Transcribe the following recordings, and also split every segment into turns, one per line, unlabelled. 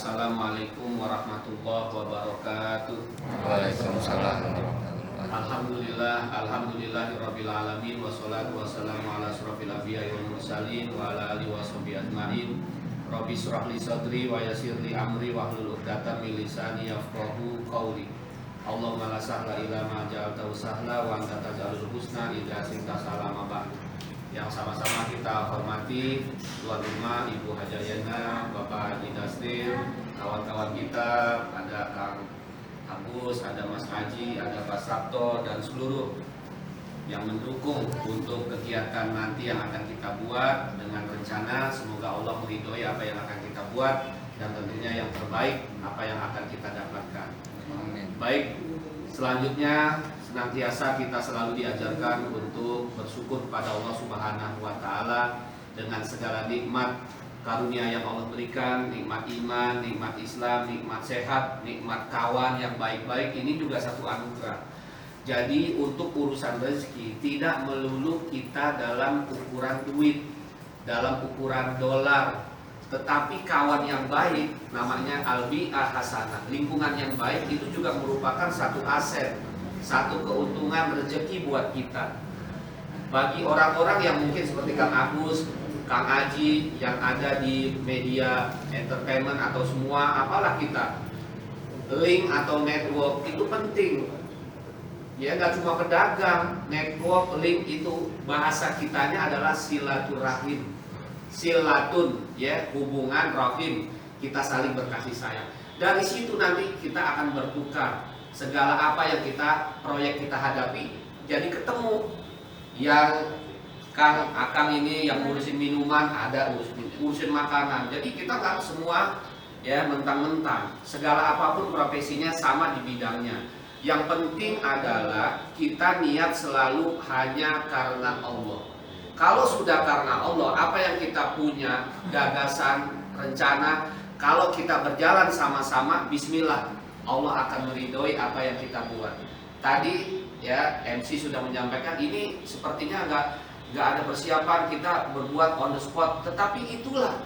Assalamualaikum warahmatullahi wabarakatuh.
Waalaikumsalam.
Alhamdulillahirabbil alamin wassalatu wassalamu ala asrofil anbiya'i wal mursalin wa ala alihi washabihi ajmain. Rabbi shrah li sadri wa yassir li amri wahlul 'uqdatam min lisani yafqahu qawli. Allahumma la sahla illa ma ja'altahu sahla wa anta taj'alul husna idza syi'ta salama ba'du. Yang sama-sama kita hormati tuan rumah Ibu Hajayana, Bapak Haji Dastir, kawan-kawan kita, ada Kang Agus, ada Mas Haji, ada Pak Sabto, dan seluruh yang mendukung untuk kegiatan nanti yang akan kita buat dengan rencana. Semoga Allah meridhoi apa yang akan kita buat dan tentunya yang terbaik apa yang akan kita dapatkan.
Amin.
Baik, selanjutnya senantiasa kita selalu diajarkan untuk bersyukur kepada Allah Subhanahu wa taala dengan segala nikmat karunia yang Allah berikan, nikmat iman, nikmat Islam, nikmat sehat, nikmat kawan yang baik-baik, ini juga satu anugerah. Jadi untuk urusan rezeki tidak melulu kita dalam ukuran duit, dalam ukuran dolar, tetapi kawan yang baik namanya albi'ah hasanah. Lingkungan yang baik itu juga merupakan satu aset, satu keuntungan rezeki buat kita. Bagi orang-orang yang mungkin seperti Kang Agus, Kang Aji yang ada di media entertainment atau semua apalah kita, link atau network itu penting. Ya nggak cuma pedagang, network, link itu bahasa kitanya adalah silaturahim. Silatun, ya, hubungan rahim, kita saling berkasih sayang. Dari situ nanti kita akan bertukar segala apa yang proyek kita hadapi, jadi ketemu. Yang Akang ini yang ngurusin minuman, ada ngurusin makanan. Jadi kita nggak semua ya mentang-mentang. Segala apapun profesinya sama di bidangnya. Yang penting adalah kita niat selalu hanya karena Allah. Kalau sudah karena Allah, apa yang kita punya, gagasan, rencana, kalau kita berjalan sama-sama, bismillah, Allah akan meridhoi apa yang kita buat. Tadi ya MC sudah menyampaikan ini sepertinya nggak ada persiapan, kita berbuat on the spot, tetapi itulah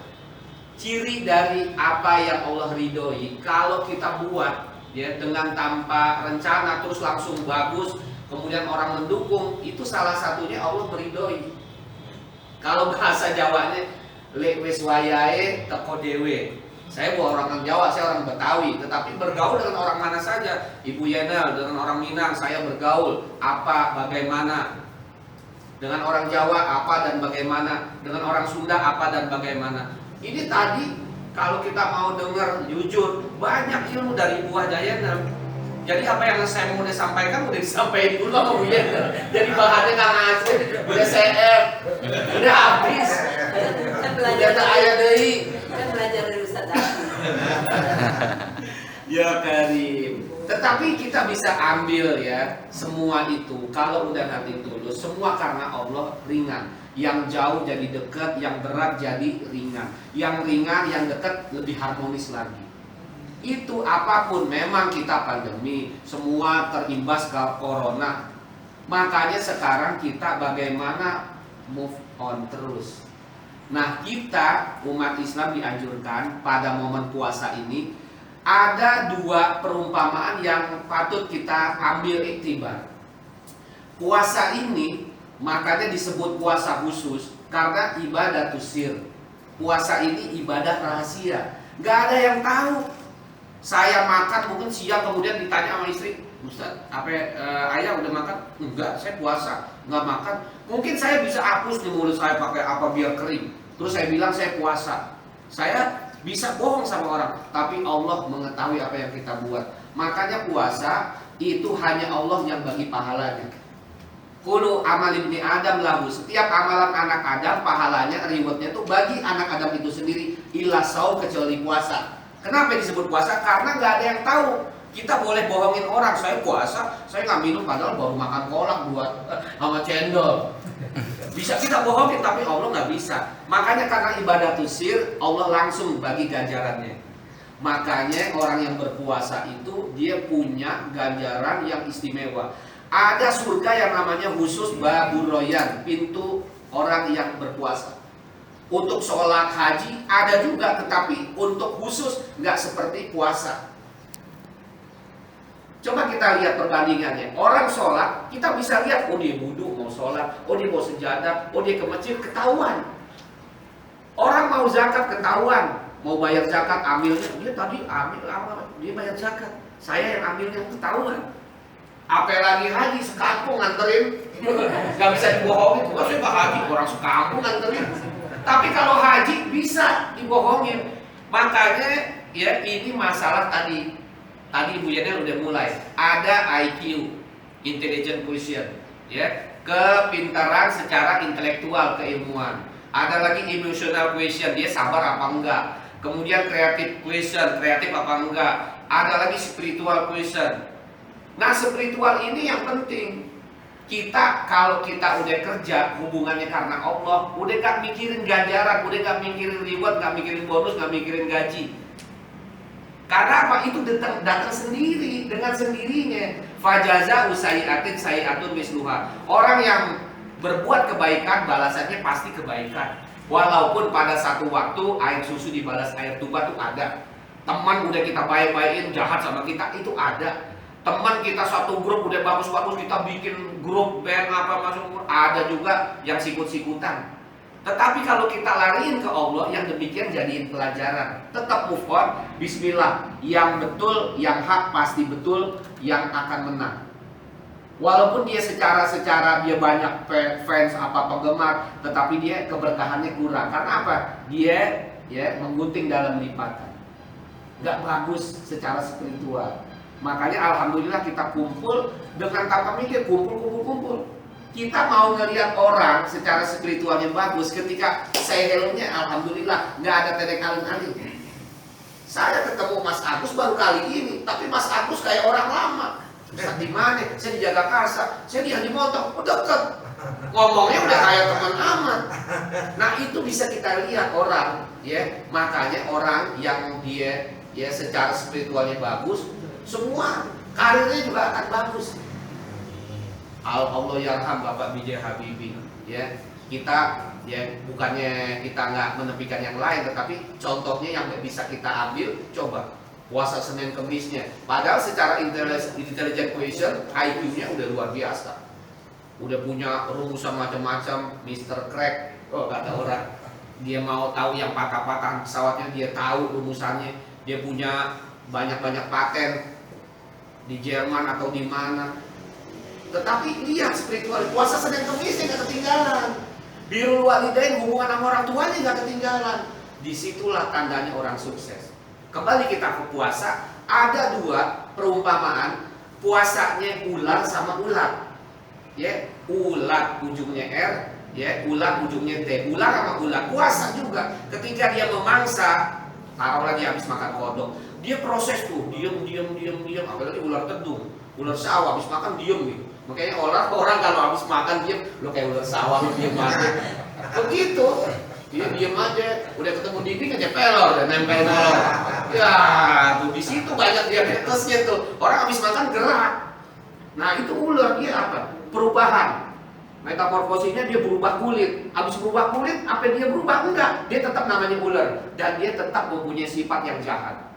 ciri dari apa yang Allah ridhoi. Kalau kita buat ya dengan tanpa rencana terus langsung bagus, kemudian orang mendukung, itu salah satunya Allah meridhoi. Kalau bahasa Jawanya lek wis wayahe teko dhewe. Saya bukan orang Jawa, saya orang Betawi, tetapi bergaul dengan orang mana saja. Ibu Yenel dengan orang Minang, saya bergaul apa bagaimana. Dengan orang Jawa apa dan bagaimana, dengan orang Sunda apa dan bagaimana. Ini tadi kalau kita mau dengar jujur, banyak ilmu dari Ibu Hajayana. Jadi apa yang saya mau sampaikan udah disampaikan dulu sama Bu Yenel. Jadi bahannya nggak ngasih, udah CF, udah habis. Udah tak ayah deui.
Kan belajar dari Ustaz.
Ya Karim. Tetapi kita bisa ambil ya semua itu. Kalau udah nanti tulus, semua karena Allah ringan. Yang jauh jadi dekat, yang berat jadi ringan. Yang ringan, yang dekat lebih harmonis lagi. Itu apapun, memang kita pandemi, semua terimbas ke corona. Makanya sekarang kita bagaimana move on terus. Nah, kita umat Islam dianjurkan pada momen puasa ini ada dua perumpamaan yang patut kita ambil iktibar. Puasa ini makanya disebut puasa khusus karena ibadah sir. Puasa ini ibadah rahasia, gak ada yang tahu. Saya makan mungkin siang kemudian ditanya sama istri, Ustaz, ayah udah makan? Enggak, saya puasa, nggak makan. Mungkin saya bisa hapus di mulut saya pakai apa biar kering. Terus saya bilang saya puasa. Saya bisa bohong sama orang, tapi Allah mengetahui apa yang kita buat. Makanya puasa itu hanya Allah yang bagi pahalanya. Kullu amal ibni Adam lahu. Setiap amalan anak Adam pahalanya, rewardnya itu bagi anak Adam itu sendiri. Illa saum, kecuali puasa. Kenapa disebut puasa? Karena nggak ada yang tahu. Kita boleh bohongin orang, saya puasa, saya nggak minum padahal baru makan kolak buat sama cendol. Bisa kita bohongin, tapi Allah nggak bisa. Makanya karena ibadah sir, Allah langsung bagi ganjarannya. Makanya orang yang berpuasa itu dia punya ganjaran yang istimewa. Ada surga yang namanya khusus babur royan, pintu orang yang berpuasa. Untuk sholat haji ada juga, tetapi untuk khusus nggak seperti puasa. Coba kita lihat perbandingannya. Orang sholat, kita bisa lihat, oh dia wudhu mau sholat, oh dia mau sejadah, oh dia ke masjid, ketahuan. Orang mau zakat ketahuan, mau bayar zakat ambilnya, dia tadi ambil apa? Dia bayar zakat, saya yang ambilnya, ketahuan. Apalagi haji sekampung nganterin, nggak bisa dibohongin. Wah saya nggak haji, orang sekampung nganterin. Tapi kalau haji bisa dibohongin. Makanya ya ini masalah tadi Ibu Yana udah mulai. Ada IQ, intelligent quotient, ya, kepintaran secara intelektual, keilmuan. Ada lagi emotional quotient, dia sabar apa enggak. Kemudian creative quotient, kreatif apa enggak. Ada lagi spiritual quotient. Nah spiritual ini yang penting. Kita kalau kita udah kerja hubungannya karena Allah, udah gak mikirin ganjaran, udah gak mikirin reward, gak mikirin bonus, gak mikirin gaji. Karena apa? Itu datang sendiri dengan sendirinya. Fajaza usaiatin sayiatun misluha. Orang yang berbuat kebaikan balasannya pasti kebaikan. Walaupun pada satu waktu air susu dibalas air tuba itu ada. Teman udah kita baik-baikin jahat sama kita itu ada. Teman kita satu grup udah bagus-bagus, kita bikin grup band apa masuk, ada juga yang sikut-sikutan. Tetapi kalau kita lariin ke Allah, yang demikian jadiin pelajaran. Tetap move on, bismillah. Yang betul, yang hak pasti betul, yang akan menang. Walaupun dia secara dia banyak fans apa penggemar, tetapi dia keberkahannya kurang. Karena apa? Dia ya menggunting dalam lipatan. Gak bagus secara spiritual. Makanya alhamdulillah kita kumpul dengan tanpa mikir, kumpul. Kita mau ngelihat orang secara spiritualnya bagus, ketika saya helmnya alhamdulillah nggak ada tedek alun-alun. Saya ketemu Mas Agus baru kali ini, tapi Mas Agus kayak orang lama. Di mana? Saya di Jagakarsa, saya di Haji Motong, deket. Ngomongnya udah kayak teman amat. Nah itu bisa kita lihat orang, ya. Makanya orang yang dia ya secara spiritualnya bagus, semua karirnya juga akan bagus. Allah yarham Bapak B.J. Habibie, ya. Kita ya bukannya kita nggak menepikan yang lain, tetapi contohnya yang bisa kita ambil, coba puasa Senin Kemisnya. Padahal secara intelligent quotient IQ-nya udah luar biasa. Udah punya rumusan macam-macam, Mr. Crack, kata orang. Dia mau tahu yang patah-patah pesawatnya, dia tahu rumusannya. Dia punya banyak-banyak paten di Jerman atau di mana. Tetapi lihat spiritual, puasa Senin Kemisnya nggak ketinggalan. Birrul walidain, hubungan sama orang tuanya nggak ketinggalan. Disitulah tandanya orang sukses. Kembali kita ke puasa, ada dua perumpamaan puasanya ular sama ulat. Ya, ulat ujungnya R, ya, ulat ujungnya T. Ular sama ulat puasa juga. Ketika dia memangsa, taruhlah dia habis makan kodok, dia proses tuh, diam. Apalagi ular tedung, ular sawah habis makan diam gitu. Makanya orang kalau habis makan diam, lo kayak ular sawah lo diam aja. Begitu, dia diam aja. Udah ketemu dinding aja pelor dan nempel pelor. Ya, tuh di situ banyak diabetesnya tuh. Orang habis makan gerak. Nah itu ular, dia apa? Perubahan. Metamorfosisnya dia berubah kulit. Habis berubah kulit, apa dia berubah? Enggak, dia tetap namanya ular. Dan dia tetap mempunyai sifat yang jahat.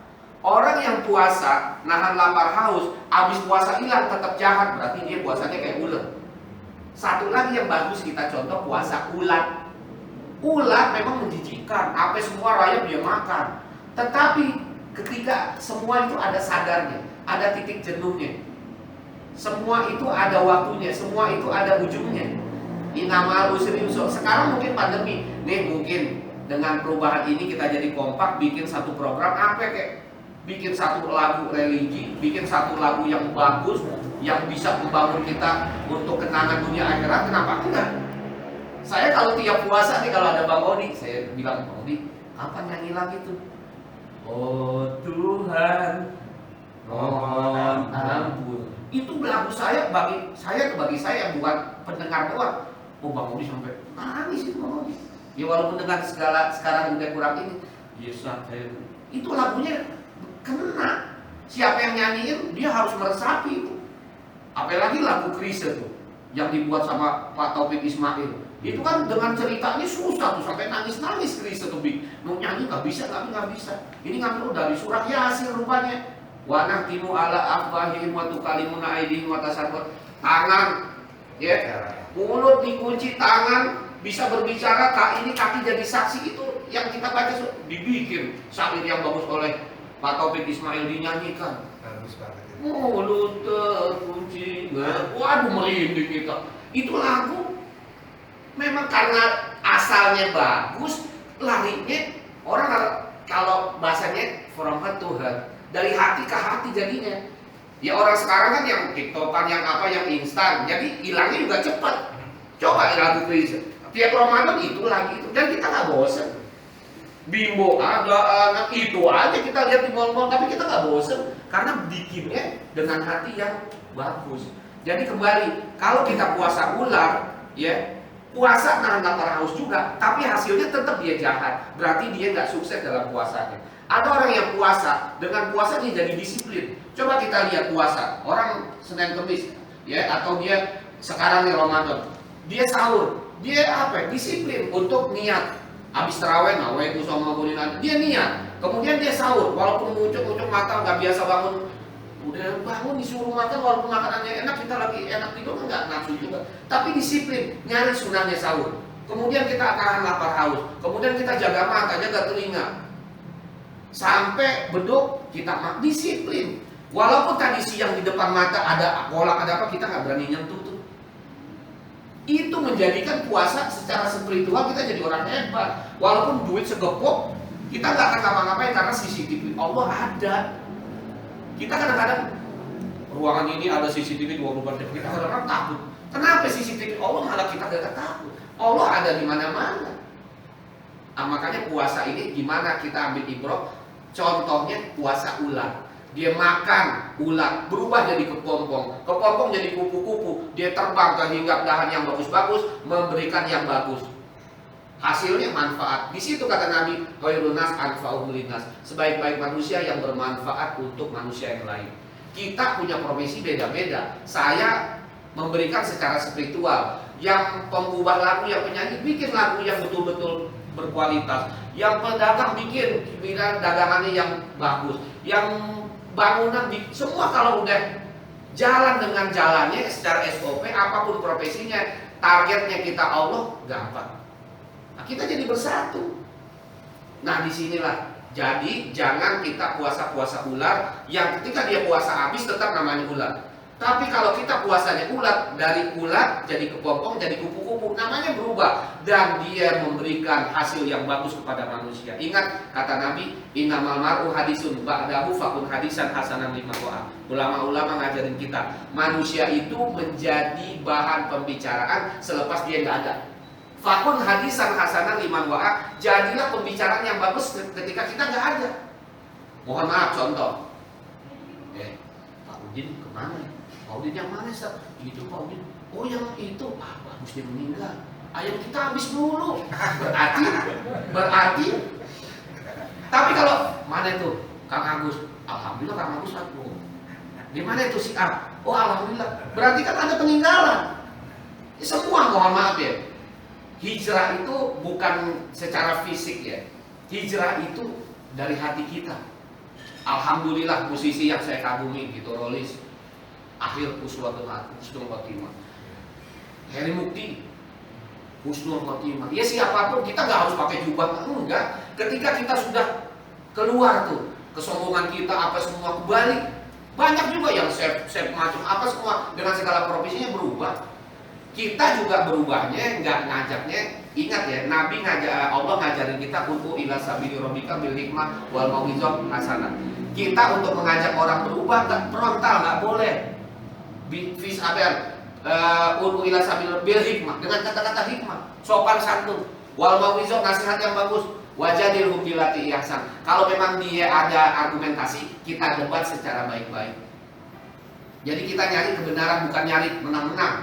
Orang yang puasa, nahan lapar haus, habis puasa hilang tetap jahat, berarti dia puasanya kayak ular. Satu lagi yang bagus kita contoh puasa ulat. Ulat memang menjijikan, apa semua rayap dia makan. Tetapi ketika semua itu ada sadarnya, ada titik jenuhnya. Semua itu ada waktunya, semua itu ada ujungnya. Inamal usri yusra. Sekarang mungkin pandemi, nih mungkin dengan perubahan ini kita jadi kompak bikin satu program apa kayak bikin satu lagu religi, bikin satu lagu yang bagus, yang bisa membangun kita untuk kenangan dunia akhirat. Kenapa enggak? Saya kalau tiap puasa nih kalau ada Bang Odi, saya bilang Bang Odi, kapan nyanyi lagi tuh? Oh Tuhan, mohon ampun. Itu lagu saya bagi saya yang bukan pendengar doang. Oh Bang Odi sampai nangis itu Bang Odi. Ya walaupun dengan sekarang udah kurang ini, yes, itu lagunya kena. Siapa yang nyanyiin dia harus meresapi itu. Apalagi lagu Krisye tuh. yang dibuat sama Pak Taufik Ismail. Itu kan dengan ceritanya susah tuh, sampai nangis-nangis Chris Tobing. Mau nyanyi nggak bisa, nggak bisa. Ini ngambil dari surat Yasin rupanya. Wa nahtimu ala afwahihim wa tukallimuna aydihim wa tasarruf. Tangan, ya, mulut dikunci, tangan bisa berbicara, ini kaki jadi saksi. Itu yang kita baca dibikin syair yang bagus oleh Pak Taufik Ismail, dinyanyikan.
Bagus banget itu.
Mulut terkunci, waduh merinding kita. Itu lagu memang karena asalnya bagus, larinya orang kalau bahasanya from heart to heart, dari hati ke hati jadinya. Ya orang sekarang kan yang tiktokan, yang apa, yang instan, jadi hilangnya juga cepat. Coba lagu Chrisye, tiap Ramadan itu lagi itu, dan kita nggak bosen. Bimbo ada anak itu aja kita lihat di mall-mall, tapi kita nggak bosen karena bikinnya dengan hati yang bagus. Jadi kembali, kalau kita puasa ular, ya puasa nahan lapar haus juga, tapi hasilnya tetap dia jahat. Berarti dia nggak sukses dalam puasanya. Ada orang yang puasa, dengan puasa dia jadi disiplin. Coba kita lihat puasa, orang Senin Kemis, ya, atau dia sekarang di Ramadan, dia sahur, dia apa? Disiplin untuk niat. Habis terawih, nawaitu sama kulinan, dia niat. Kemudian dia sahur, walaupun ngucuk-ngucuk mata, nggak biasa bangun. Udah bangun disuruh makan, walaupun makanannya enak, kita lagi enak tidur nggak nafsu juga. Tapi disiplin, nyari sunahnya sahur. Kemudian kita akan lapar haus. Kemudian kita jaga mata, jaga telinga. Sampai beduk kita disiplin. Walaupun tadi siang di depan mata ada kolak, ada apa, kita nggak berani nyentuh tuh. Itu menjadikan puasa secara spiritual kita jadi orang hebat. Walaupun duit segepok, kita nggak akan ngapa-ngapain karena CCTV Allah ada. Kita kadang-kadang ruangan ini ada CCTV 24 jam, kita kadang-kadang takut. Kenapa CCTV Allah malah kita gak takut? Allah ada di mana-mana. Makanya puasa ini gimana kita ambil ibrah? Contohnya puasa ular. Dia makan ular, berubah jadi kepompong. Kepompong jadi kupu-kupu. Dia terbang ke hinggap dahan yang bagus-bagus, memberikan yang bagus. Hasilnya manfaat. Di situ kata Nabi, khairun nas anfa'uhum linnas. Sebaik-baik manusia yang bermanfaat untuk manusia yang lain. Kita punya profesi beda-beda. Saya memberikan secara spiritual. Yang pengubah lagu, yang penyanyi bikin lagu yang betul-betul berkualitas. Yang pedagang bikin dagangannya yang bagus. Yang bangunan, semua kalau udah jalan dengan jalannya secara SOP, apapun profesinya, targetnya kita Allah, gampang. Nah, kita jadi bersatu. Nah, disinilah. Jadi jangan kita puasa-puasa ular yang ketika dia puasa habis tetap namanya ular. Tapi kalau kita puasanya ular, dari ular jadi kepompong, jadi kupu-kupu, namanya berubah. Dan dia memberikan hasil yang bagus kepada manusia. Ingat kata Nabi, innamal mar'u hadisun ba'dahu fakun hadisan hasanan lima wa'a. Ulama-ulama ngajarin kita, manusia itu menjadi bahan pembicaraan selepas dia nggak ada. Fakun hadisan hasanan liman wa'a, jadilah pembicaraan yang bagus ketika kita nggak ada. Mohon maaf, contoh. Pak Udin kemana ya? Pak Udin yang mana, Ustaz? Itu Pak Udin. Oh yang itu, bagus dia meninggal. Ayam kita habis dulu. Berarti. Tapi kalau mana itu Kang Agus? Alhamdulillah Kang Agus aku. Di mana itu si A? Oh alhamdulillah. Berarti kan ada peninggalan. Semua mohon maaf ya. Hijrah itu bukan secara fisik ya. Hijrah itu dari hati kita. Alhamdulillah musisi yang saya kagumi gitu, Rolis. Akhir husnul khotimah. Heri Mukti, husnul khotimah. Ya siapapun, kita nggak harus pakai jubah, enggak. Ketika kita sudah keluar tuh, kesombongan kita apa semua kembali. Banyak juga yang chef macam apa semua dengan segala profesinya berubah. Kita juga berubahnya, nggak ngajaknya. Ingat ya, Nabi Allah ngajarin kita untuk ila sabili rabbika bil hikmah wal mau'izah hasanah. Kita untuk mengajak orang berubah nggak frontal, nggak boleh. Fis aben ila sabili bil hikmah dengan kata-kata hikmah, sopan santun, wal mau'izah nasihat yang bagus, wajadilhum billati ihsan. Kalau memang dia ada argumentasi, kita debat secara baik-baik. Jadi kita nyari kebenaran, bukan nyari menang-menang.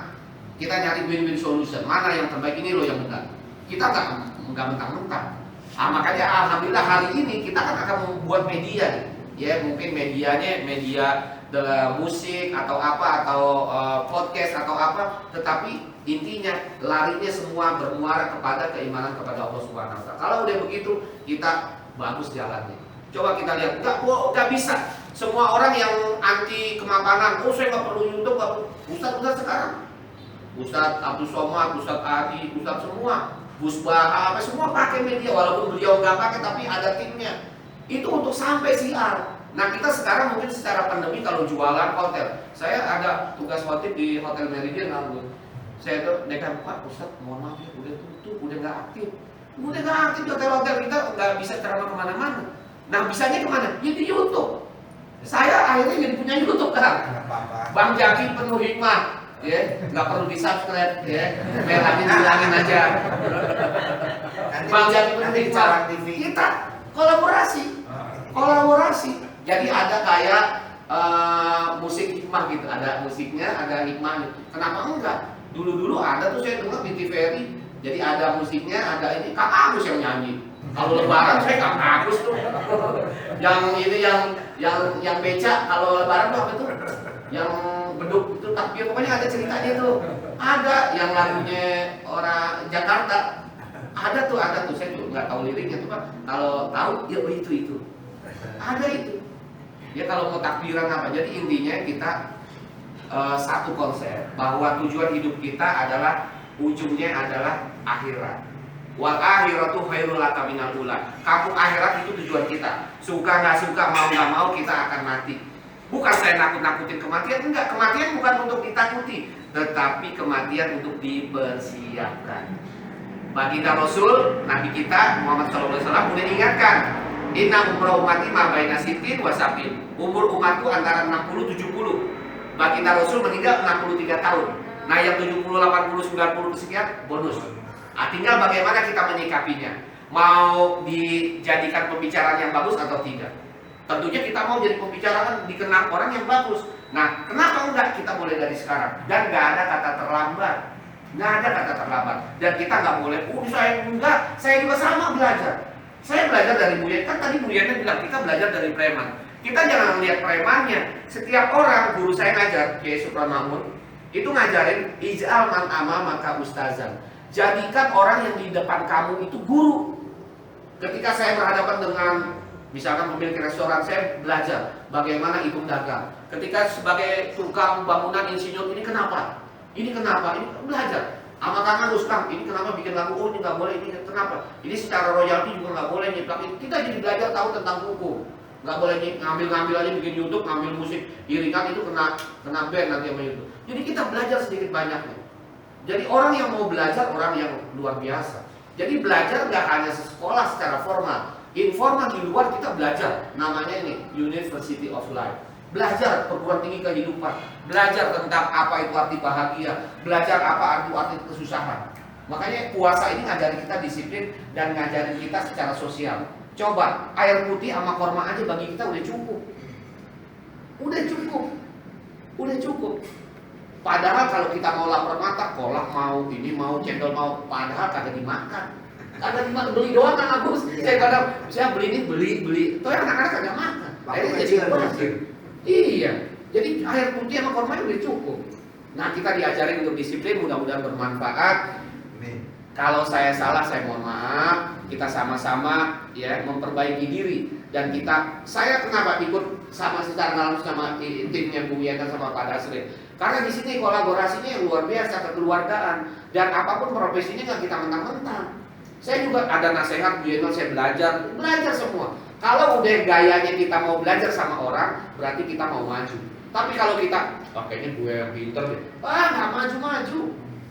Kita nyari win-win solution. Mana yang terbaik, ini loh yang benar. Kita nggak mentang-mentang. Makanya alhamdulillah hari ini kita kan akan membuat media. Ya mungkin medianya media musik atau apa atau podcast atau apa, tetapi intinya larinya semua bermuara kepada keimanan kepada Allah Subhanahu wa taala. Kalau udah begitu kita bagus jalannya. Coba kita lihat, nggak bisa. Semua orang yang anti kemapanan, saya nggak perlu YouTube, nggak perlu. Ustadz sekarang, Ustadz Abdul Somad, Ustadz Adi, Ustadz semua, Gus Baha, apa semua pakai media, walaupun beliau nggak pakai tapi ada timnya. Itu untuk sampai siar. Nah kita sekarang mungkin secara pandemi kalau jualan hotel, saya ada tugas khotib di Hotel Meridian lalu. Saya tuh nekat, Pak Ustadz mohon maaf ya udah tutup, udah nggak aktif. Udah nggak aktif di hotel-hotel kita, nggak bisa ceramah kemana-mana. Nah bisanya kemana? Ya di YouTube. Saya akhirnya jadi punya YouTube kan. Bang Jaki penuh hikmah, ya nggak perlu di subscribe, ya merahnya bilangin aja. Bang Jaki penuh hikmah. Kita kolaborasi. Jadi ada kayak musik hikmah gitu, ada musiknya, ada hikmahnya. Kenapa enggak? Dulu ada tuh saya dengar di TVRI. Jadi ada musiknya, ada ini Kak Agus yang nyanyi. Kalau lebaran saya Kak Agus tuh. Yang ini yang beca kalau lebaran tuh apa tuh? Yang beduk itu takbir, pokoknya ada ceritanya tuh. Ada yang lagunya orang Jakarta. Ada tuh. Saya juga nggak tahu liriknya tuh Pak. Kalau tahu ya itu. Ada itu. Ya kalau mau takbiran apa. Jadi intinya kita satu konsep bahwa tujuan hidup kita adalah ujungnya adalah akhirat. Wal akhiratu khairul laka minal ula. Kampung akhirat itu tujuan kita. Suka nggak suka, mau nggak mau kita akan mati. Bukan saya nakut-nakutin kematian, enggak. Kematian bukan untuk ditakuti, tetapi kematian untuk dipersiapkan. Baginda Rasul, Nabi kita Muhammad SAW udah ingatkan, inna umra umati ma baina sitin wa sabin. Umur umatku antara 60-70. Baginda Rasul meninggal 63 tahun. Nah yang 70, 80, 90 sekian bonus. Tinggal bagaimana kita menyikapinya. Mau dijadikan pembicaraan yang bagus atau tidak. Tentunya kita mau jadi pembicaraan dikenal orang yang bagus. Nah kenapa enggak kita mulai dari sekarang. Dan nggak ada kata terlambat. Dan kita nggak boleh, saya juga sama belajar. Saya belajar dari Buya. Kan tadi Buyanya bilang kita belajar dari preman. Kita jangan lihat premannya. Setiap orang, guru saya ngajar, Kiai Supran Mahmud, itu ngajarin ij'al man amamaka ustazan. Jadikan orang yang di depan kamu itu guru. Ketika saya berhadapan dengan misalkan pemilik restoran, saya belajar bagaimana hitung dagang. Ketika sebagai tukang bangunan insinyur, ini kenapa? Ini belajar. Sama kangen Rustam, ini kenapa bikin lagu? Oh ini nggak boleh, ini kenapa? Ini secara royalti juga nggak boleh nyiplak. Kita jadi belajar tahu tentang hukum. Nggak boleh ngambil aja bikin YouTube, ngambil musik iringan itu kena band nanti sama YouTube. Jadi kita belajar sedikit banyaknya. Jadi orang yang mau belajar orang yang luar biasa. Jadi belajar nggak hanya sekolah secara formal, informal di luar kita belajar. Namanya ini University of Life. Belajar perguruan tinggi kehidupan, belajar tentang apa itu arti bahagia, belajar apa arti kesusahan. Makanya puasa ini ngajarin kita disiplin dan ngajarin kita secara sosial. Coba air putih sama korma aja bagi kita udah cukup. Padahal kalau kita mau lapar mata, kolak mau, ini mau, cendol mau, padahal kagak dimakan. Beli doang kan Agus. Saya beli ini, beli. Toh anak-anak kagak makan. Akhirnya jadi bazir. Iya, jadi air putih sama korma udah cukup. Nah kita diajarin untuk disiplin, mudah-mudahan bermanfaat. Kalau saya salah, saya mohon maaf. Kita sama-sama ya memperbaiki diri dan saya kenapa ikut sama secara langsung sama timnya Bu Yana sama Pak Dasri? Karena di sini kolaborasinya yang luar biasa, kekeluargaan dan apapun profesinya nggak kita mentang-mentang. Saya juga ada nasihat Bu Yana, saya belajar semua. Kalau udah gayanya kita mau belajar sama orang, berarti kita mau maju. Tapi kalau kita, kayaknya gue yang pinter deh, nggak maju-maju.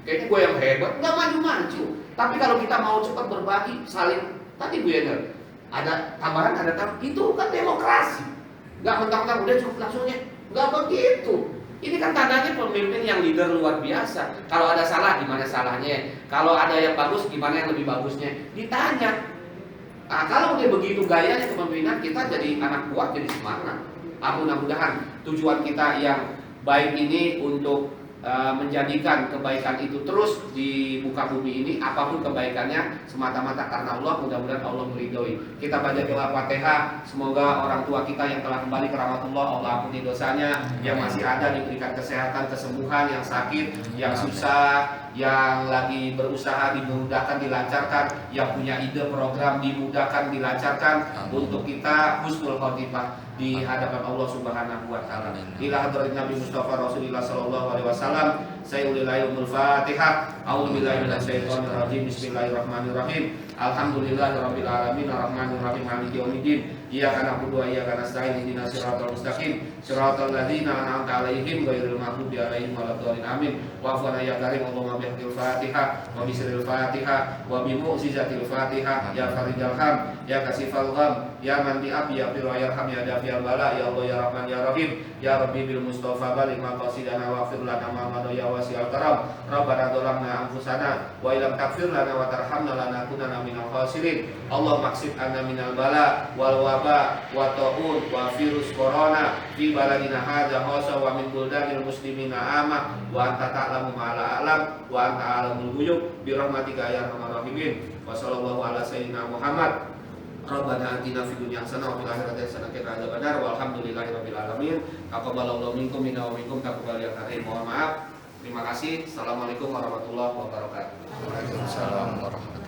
Kayaknya gue yang hebat, nggak maju-maju. Tapi kalau kita mau cepat berbagi, saling, tadi gue yang ada tambahan, itu kan demokrasi. Nggak mentang-mentang udah cukup langsungnya, nggak begitu. Ini kan tandanya pemimpin yang leader luar biasa. Kalau ada salah, gimana salahnya? Kalau ada yang bagus, gimana yang lebih bagusnya? Ditanya. Nah, kalau udah begitu gayanya kepemimpinan, kita jadi anak buah, jadi semangat. Mudah-mudahan tujuan kita yang baik ini untuk menjadikan kebaikan itu terus di muka bumi ini, apapun kebaikannya semata-mata karena Allah. Mudah-mudahan Allah meridhoi. Kita baca doa Fatihah, semoga orang tua kita yang telah kembali ke rahmatullah Allah ampuni dosanya, yang masih ada diberikan kesehatan, kesembuhan, yang sakit, yang susah, yang lagi berusaha dimudahkan, dilancarkan, yang punya ide program dimudahkan, dilancarkan, untuk kita husnul khotimah di hadapan Allah Subhanahu wa taala. Ila hadratin Nabi Mustafa Rasulullah sallallahu alaihi wasallam. Saya ulilayumul Fatihah. A'udzubillahi minasyaitonir rajim. Bismillahirrahmanirrahim. Alhamdulillahirabbil alamin arrahmanir rahim maliki yaumiddin. Iyyaka na'budu wa iyyaka nasta'in ihdinas siratal mustaqim siratal ladzina an'amta 'alaihim ghairil maghdubi 'alaihim waladdallin amin. Wa'fu 'anna ya karim Allahumma bihaqqil Fatihah wa bisril Fatihah wa bi mu'jizatil Fatihah ya farijal ham ya kasifal gham ya man bi abi ya fir wa yarham ya dafi'al bala ya Allah ya Rahman ya Rahim ya Rabbi bil Mustafa balik maqasidana wa fir lana ma madu ya wasi'al karam Rabbana dhalamna anfusana wa illam taghfir lana wa tarhamna lanakunanna minal khasirin. Allah maksud anna minal bala wal waba wa ta'un wa virus corona fi baladina hadza khasa wa min buldanil muslimina ama wa anta ta'lamu ma la a'lam wa anta a'lamul ghuyub bi rahmatika ya arhamar rahimin. Wa sallallahu ala sayyidina Muhammad. Rabbana atina fid dunya hasanah wa fil akhirati hasanah wa qina adzabannar. Walhamdulillahirabbil alamin. Taqabbalallahu minkum minna wa minkum taqabbal ya karim. Mohon maaf. Terima kasih. Assalamualaikum warahmatullahi wabarakatuh.
Waalaikumsalam warahmatullahi wabarakatuh.